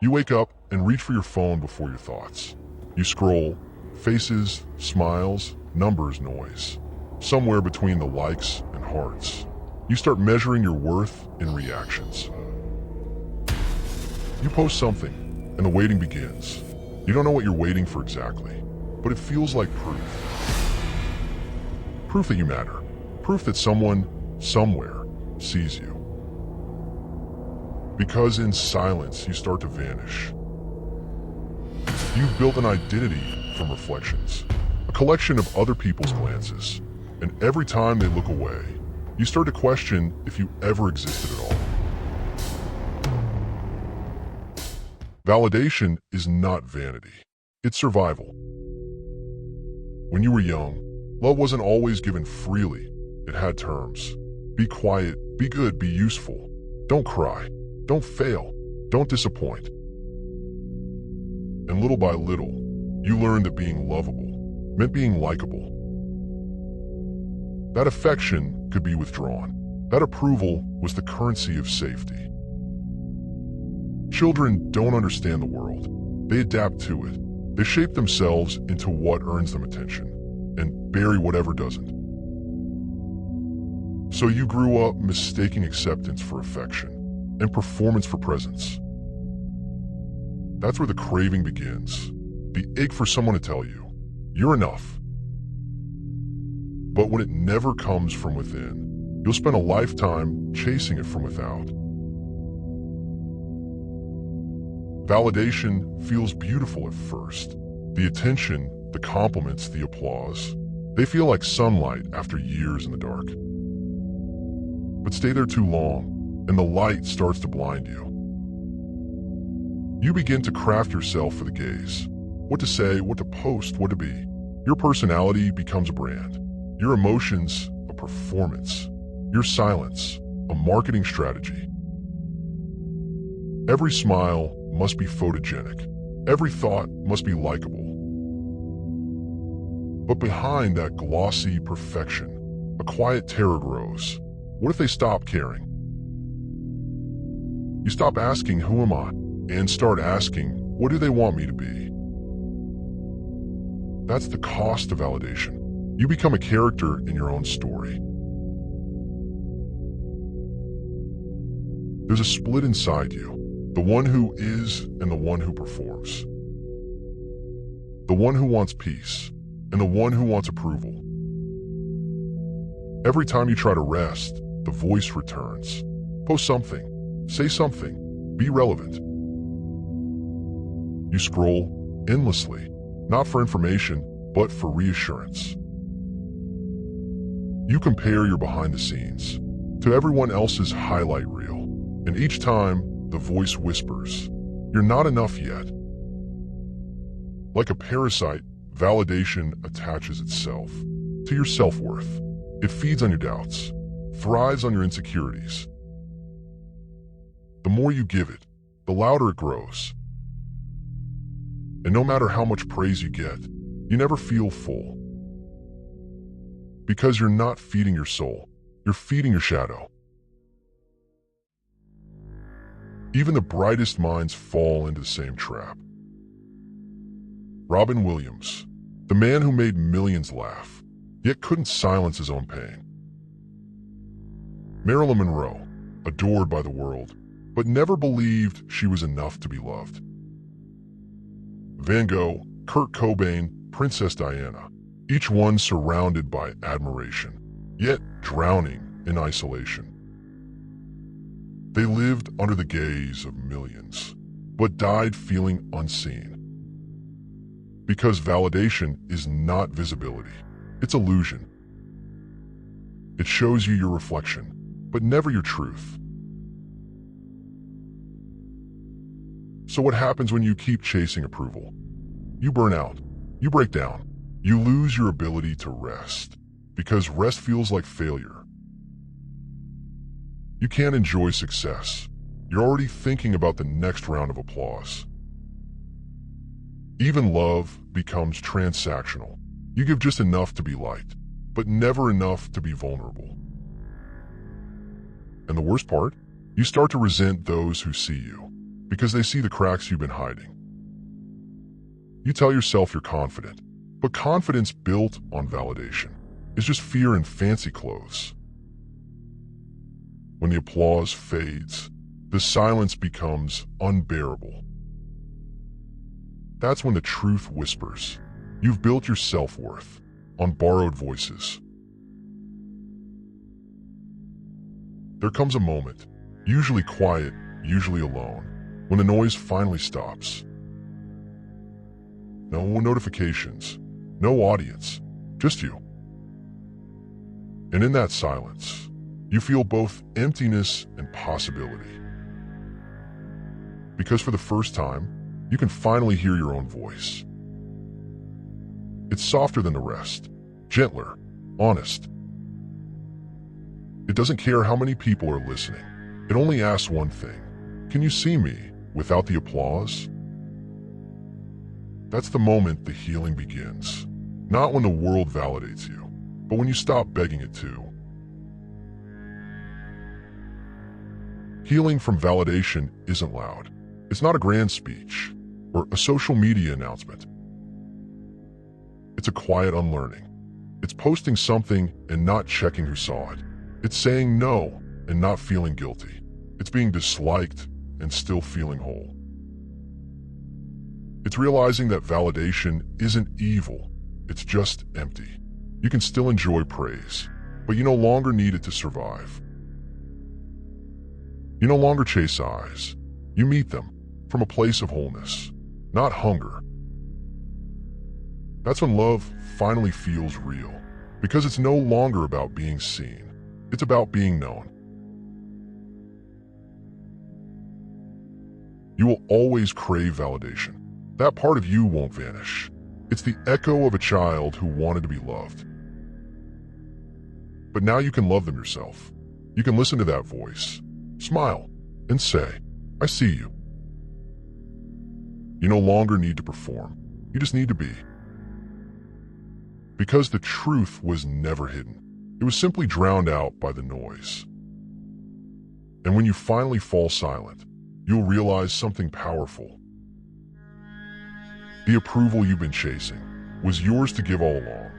You wake up and reach for your phone before your thoughts. You scroll, faces, smiles, numbers, noise. Somewhere between the likes and hearts. You start measuring your worth in reactions. You post something, and the waiting begins. You don't know what you're waiting for exactly, but it feels like proof. Proof that you matter. Proof that someone, somewhere, sees you. Because in silence, you start to vanish. You've built an identity from reflections, a collection of other people's glances, and every time they look away, you start to question if you ever existed at all. Validation is not vanity, it's survival. When you were young, love wasn't always given freely. It had terms. Be quiet, be good, be useful. Don't cry, don't fail, don't disappoint. And little by little, you learned that being lovable meant being likable. That affection could be withdrawn. That approval was the currency of safety. Children don't understand the world. They adapt to it. They shape themselves into what earns them attention and bury whatever doesn't. So you grew up mistaking acceptance for affection and performance for presence. That's where the craving begins. The ache for someone to tell you, you're enough. But when it never comes from within, you'll spend a lifetime chasing it from without. Validation feels beautiful at first. The attention, the compliments, the applause. They feel like sunlight after years in the dark. But stay there too long, and the light starts to blind you. You begin to craft yourself for the gaze. What to say, what to post, what to be. Your personality becomes a brand. Your emotions, a performance. Your silence, a marketing strategy. Every smile must be photogenic. Every thought must be likable. But behind that glossy perfection, a quiet terror grows. What if they stop caring? You stop asking, who am I? And start asking, what do they want me to be? That's the cost of validation. You become a character in your own story. There's a split inside you. The one who is and the one who performs. The one who wants peace and the one who wants approval. Every time you try to rest, the voice returns. Post something, say something, be relevant. You scroll endlessly, not for information, but for reassurance. You compare your behind the scenes to everyone else's highlight reel, and each time, the voice whispers, you're not enough yet. Like a parasite, validation attaches itself to your self-worth. It feeds on your doubts, thrives on your insecurities. The more you give it, the louder it grows. And no matter how much praise you get, you never feel full. Because you're not feeding your soul, you're feeding your shadow. Even the brightest minds fall into the same trap. Robin Williams, the man who made millions laugh, yet couldn't silence his own pain. Marilyn Monroe, adored by the world, but never believed she was enough to be loved. Van Gogh, Kurt Cobain, Princess Diana, each one surrounded by admiration, yet drowning in isolation. They lived under the gaze of millions, but died feeling unseen. Because validation is not visibility, it's illusion. It shows you your reflection, but never your truth. So what happens when you keep chasing approval? You burn out, you break down, you lose your ability to rest, because rest feels like failure. You can't enjoy success. You're already thinking about the next round of applause. Even love becomes transactional. You give just enough to be liked, but never enough to be vulnerable. And the worst part? You start to resent those who see you. because they see the cracks you've been hiding. You tell yourself you're confident, but confidence built on validation is just fear in fancy clothes. When the applause fades, the silence becomes unbearable. That's when the truth whispers. You've built your self-worth on borrowed voices. There comes a moment, usually quiet, usually alone, when the noise finally stops. No notifications, no audience, just you. And in that silence, you feel both emptiness and possibility. Because for the first time, you can finally hear your own voice. It's softer than the rest, gentler, honest. It doesn't care how many people are listening. It only asks one thing. Can you see me without the applause? That's the moment the healing begins. Not when the world validates you, but when you stop begging it to. Healing from validation isn't loud. It's not a grand speech or a social media announcement. It's a quiet unlearning. It's posting something and not checking who saw it. It's saying no and not feeling guilty. It's being disliked and still feeling whole. It's realizing that validation isn't evil. It's just empty. You can still enjoy praise, but you no longer need it to survive. You no longer chase eyes. You meet them from a place of wholeness, not hunger. That's when love finally feels real, because it's no longer about being seen. It's about being known. You will always crave validation. That part of you won't vanish. It's the echo of a child who wanted to be loved. But now you can love them yourself. You can listen to that voice, smile, and say, I see you. You no longer need to perform. You just need to be. Because the truth was never hidden. It was simply drowned out by the noise. And when you finally fall silent, you'll realize something powerful. The approval you've been chasing was yours to give all along.